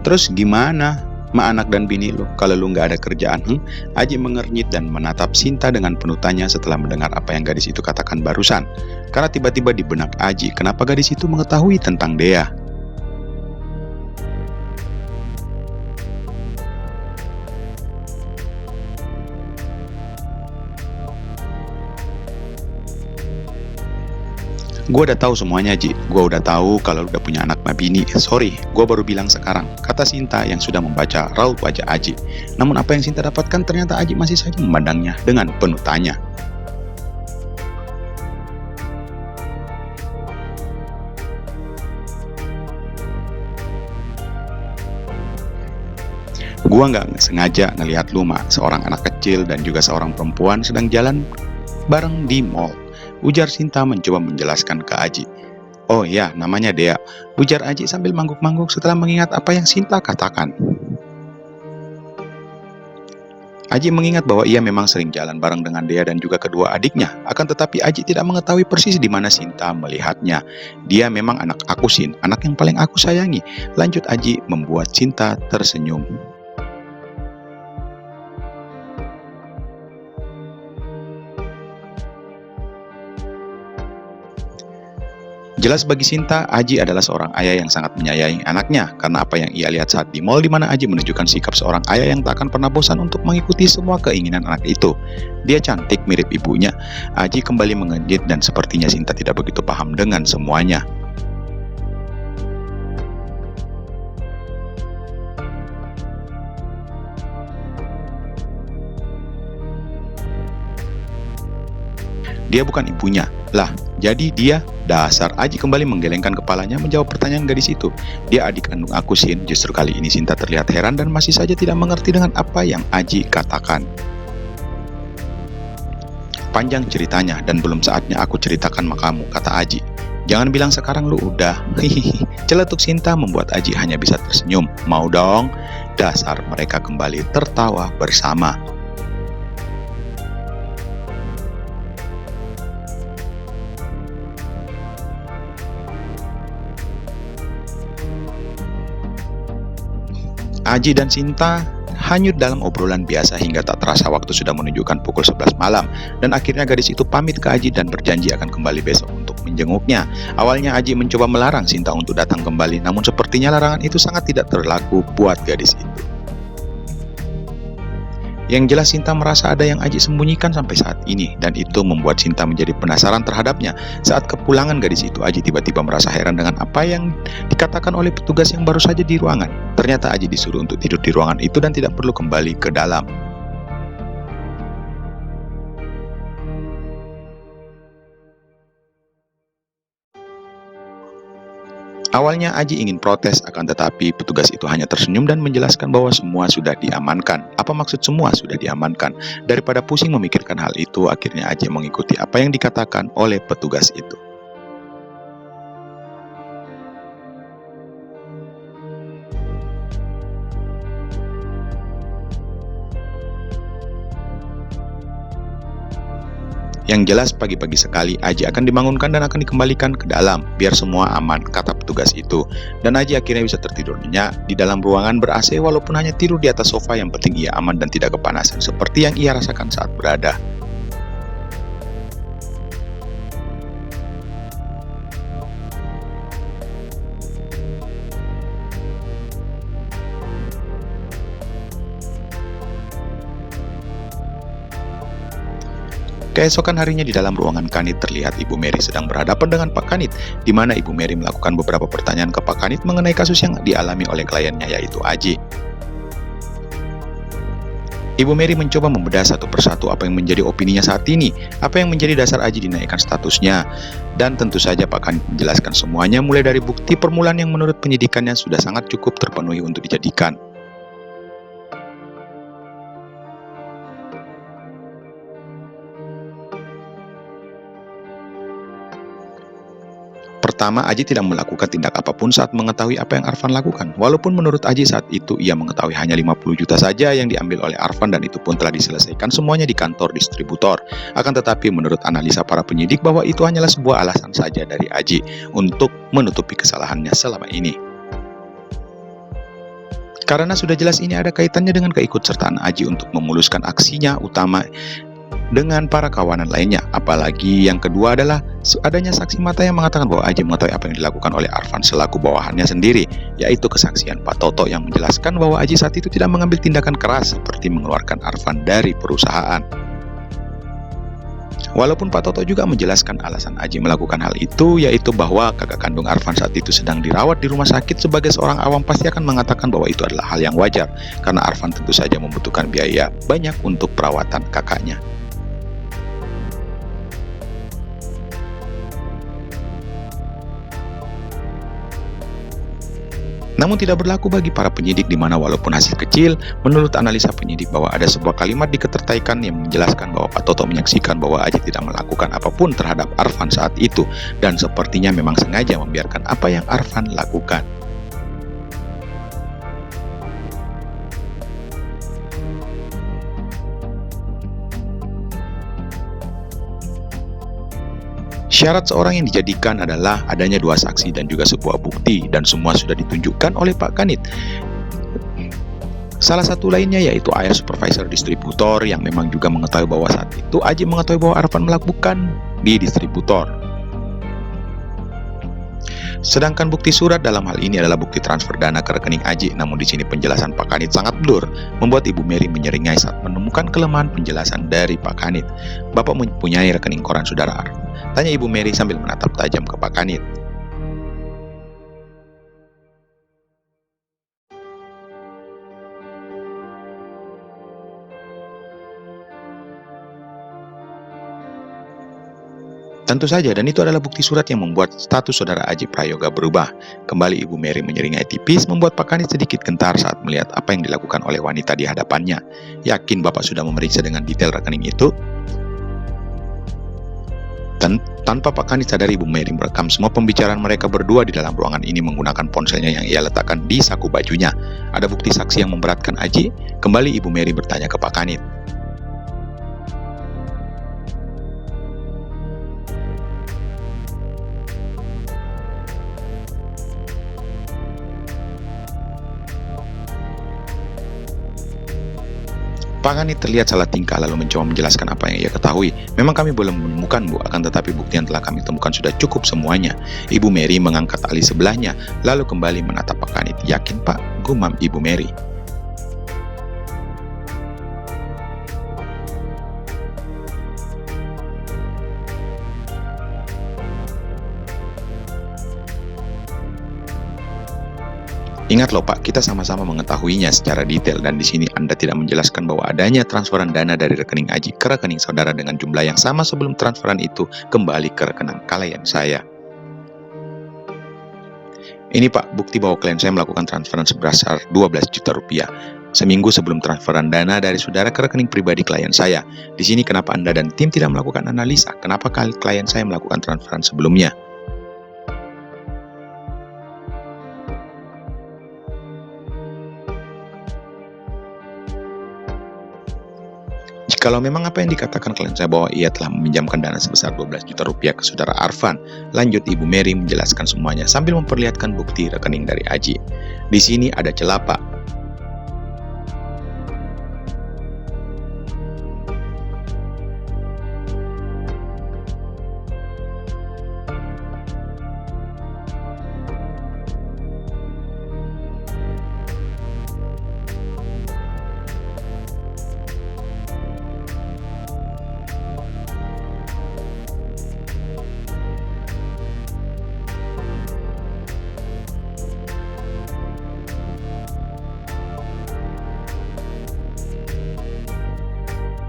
Terus gimana ma anak dan bini lu kalau lu nggak ada kerjaan? Aji mengernyit dan menatap Sinta dengan penuh tanya setelah mendengar apa yang gadis itu katakan barusan. Karena tiba-tiba di benak Aji, kenapa gadis itu mengetahui tentang Dea? Gue udah tahu semuanya, Ji. Gue udah tahu kalau lu udah punya anak sama bini. Sorry, gue baru bilang sekarang, kata Sinta yang sudah membaca raut wajah Aji. Namun apa yang Sinta dapatkan ternyata Aji masih saja memandangnya dengan penuh tanya. Gua nggak sengaja ngelihat lu, Ma, seorang anak kecil dan juga seorang perempuan sedang jalan bareng di mall. Ujar Sinta mencoba menjelaskan ke Aji. Oh ya, namanya Dea. Ujar Aji sambil mangguk-mangguk setelah mengingat apa yang Sinta katakan. Aji mengingat bahwa ia memang sering jalan bareng dengan Dea dan juga kedua adiknya. Akan tetapi Aji tidak mengetahui persis di mana Sinta melihatnya. Dia memang anak aku, Sin, anak yang paling aku sayangi. Lanjut Aji membuat Sinta tersenyum. Jelas bagi Sinta, Aji adalah seorang ayah yang sangat menyayangi anaknya karena apa yang ia lihat saat di mall, di mana Aji menunjukkan sikap seorang ayah yang tak akan pernah bosan untuk mengikuti semua keinginan anak itu. Dia cantik mirip ibunya. Aji kembali mengejek dan sepertinya Sinta tidak begitu paham dengan semuanya. Dia bukan ibunya. Lah, jadi dia? Dasar. Aji kembali menggelengkan kepalanya menjawab pertanyaan gadis itu. Dia adik kandung aku, Sin. Justru kali ini Sinta terlihat heran dan masih saja tidak mengerti dengan apa yang Aji katakan. Panjang ceritanya dan belum saatnya aku ceritakan sama kamu, kata Aji. Jangan bilang sekarang lu udah. Hihihi. Celetuk Sinta membuat Aji hanya bisa tersenyum. Mau dong? Dasar. Mereka kembali tertawa bersama. Aji dan Sinta hanyut dalam obrolan biasa hingga tak terasa waktu sudah menunjukkan pukul 11 malam. Dan akhirnya gadis itu pamit ke Aji dan berjanji akan kembali besok untuk menjenguknya. Awalnya Aji mencoba melarang Sinta untuk datang kembali, namun sepertinya larangan itu sangat tidak berlaku buat gadis itu. Yang jelas Sinta merasa ada yang Aji sembunyikan sampai saat ini, dan itu membuat Sinta menjadi penasaran terhadapnya. Saat kepulangan gadis itu, Aji tiba-tiba merasa heran dengan apa yang dikatakan oleh petugas yang baru saja di ruangan. Ternyata Aji disuruh untuk tidur di ruangan itu dan tidak perlu kembali ke dalam. Awalnya Aji ingin protes, akan tetapi petugas itu hanya tersenyum dan menjelaskan bahwa semua sudah diamankan. Apa maksud semua sudah diamankan? Daripada pusing memikirkan hal itu, akhirnya Aji mengikuti apa yang dikatakan oleh petugas itu. Yang jelas pagi-pagi sekali Aji akan dibangunkan dan akan dikembalikan ke dalam biar semua aman, kata petugas itu. Dan Aji akhirnya bisa tertidur nyenyak di dalam ruangan ber-AC walaupun hanya tidur di atas sofa, yang penting ia aman dan tidak kepanasan seperti yang ia rasakan saat berada. Keesokan harinya di dalam ruangan Kanit terlihat Ibu Mary sedang berhadapan dengan Pak Kanit, di mana Ibu Mary melakukan beberapa pertanyaan ke Pak Kanit mengenai kasus yang dialami oleh kliennya, yaitu Aji. Ibu Mary mencoba membedah satu persatu apa yang menjadi opininya saat ini, apa yang menjadi dasar Aji dinaikkan statusnya, dan tentu saja Pak Kanit menjelaskan semuanya mulai dari bukti permulaan yang menurut penyidikannya sudah sangat cukup terpenuhi untuk dijadikan. Pertama, Aji tidak melakukan tindak apapun saat mengetahui apa yang Arfan lakukan. Walaupun menurut Aji saat itu ia mengetahui hanya 50 juta saja yang diambil oleh Arfan dan itu pun telah diselesaikan semuanya di kantor distributor. Akan tetapi menurut analisa para penyidik bahwa itu hanyalah sebuah alasan saja dari Aji untuk menutupi kesalahannya selama ini. Karena sudah jelas ini ada kaitannya dengan keikutsertaan Aji untuk memuluskan aksinya utama dengan para kawanan lainnya. Apalagi yang kedua adalah adanya saksi mata yang mengatakan bahwa Aji mengetahui apa yang dilakukan oleh Arfan selaku bawahannya sendiri, yaitu kesaksian Pak Toto yang menjelaskan bahwa Aji saat itu tidak mengambil tindakan keras seperti mengeluarkan Arfan dari perusahaan. Walaupun Pak Toto juga menjelaskan alasan Aji melakukan hal itu, yaitu bahwa kakak kandung Arfan saat itu sedang dirawat di rumah sakit. Sebagai seorang awam pasti akan mengatakan bahwa itu adalah hal yang wajar, karena Arfan tentu saja membutuhkan biaya banyak untuk perawatan kakaknya. Namun tidak berlaku bagi para penyidik, di mana walaupun hasil kecil, menurut analisa penyidik bahwa ada sebuah kalimat di keterkaitan yang menjelaskan bahwa Pak Toto menyaksikan bahwa Aji tidak melakukan apapun terhadap Arfan saat itu, dan sepertinya memang sengaja membiarkan apa yang Arfan lakukan. Syarat seorang yang dijadikan adalah adanya dua saksi dan juga sebuah bukti, dan semua sudah ditunjukkan oleh Pak Kanit. Salah satu lainnya yaitu ayah supervisor distributor yang memang juga mengetahui bahwa saat itu Aji mengetahui bahwa Arfan melakukan di distributor. Sedangkan bukti surat dalam hal ini adalah bukti transfer dana ke rekening Aji. Namun di sini penjelasan Pak Kanit sangat blur, membuat Ibu Mary menyeringai saat menemukan kelemahan penjelasan dari Pak Kanit. Bapak mempunyai rekening koran saudara Arfan? Tanya Ibu Mary sambil menatap tajam ke Pak Kanit. Tentu saja, dan itu adalah bukti surat yang membuat status saudara Aji Prayoga berubah. Kembali Ibu Mary menyeringai tipis, membuat Pak Kanit sedikit gentar saat melihat apa yang dilakukan oleh wanita di hadapannya. Yakin Bapak sudah memeriksa dengan detail rekening itu? Tanpa Pak Kanit sadari, Ibu Mary merekam semua pembicaraan mereka berdua di dalam ruangan ini menggunakan ponselnya yang ia letakkan di saku bajunya. Ada bukti saksi yang memberatkan Aji? Kembali Ibu Mary bertanya ke Pak Kanit. Pak Kanit terlihat salah tingkah lalu mencoba menjelaskan apa yang ia ketahui. Memang kami belum menemukan, Bu, akan tetapi bukti yang telah kami temukan sudah cukup semuanya. Ibu Mary mengangkat alis sebelahnya, lalu kembali menatap Pak Kanit. Yakin, Pak? Gumam Ibu Mary. Ingat loh Pak, kita sama-sama mengetahuinya secara detail, dan di sini Anda tidak menjelaskan bahwa adanya transferan dana dari rekening Aji ke rekening saudara dengan jumlah yang sama sebelum transferan itu kembali ke rekening klien saya. Ini Pak, bukti bahwa klien saya melakukan transferan sebesar 12 juta rupiah seminggu sebelum transferan dana dari saudara ke rekening pribadi klien saya. Di sini kenapa Anda dan tim tidak melakukan analisa? Kenapa klien saya melakukan transferan sebelumnya? Jikalau memang apa yang dikatakan klien saya bahwa ia telah meminjamkan dana sebesar 12 juta rupiah ke saudara Arfan, lanjut Ibu Mary menjelaskan semuanya sambil memperlihatkan bukti rekening dari Aji. Di sini ada celah Pak,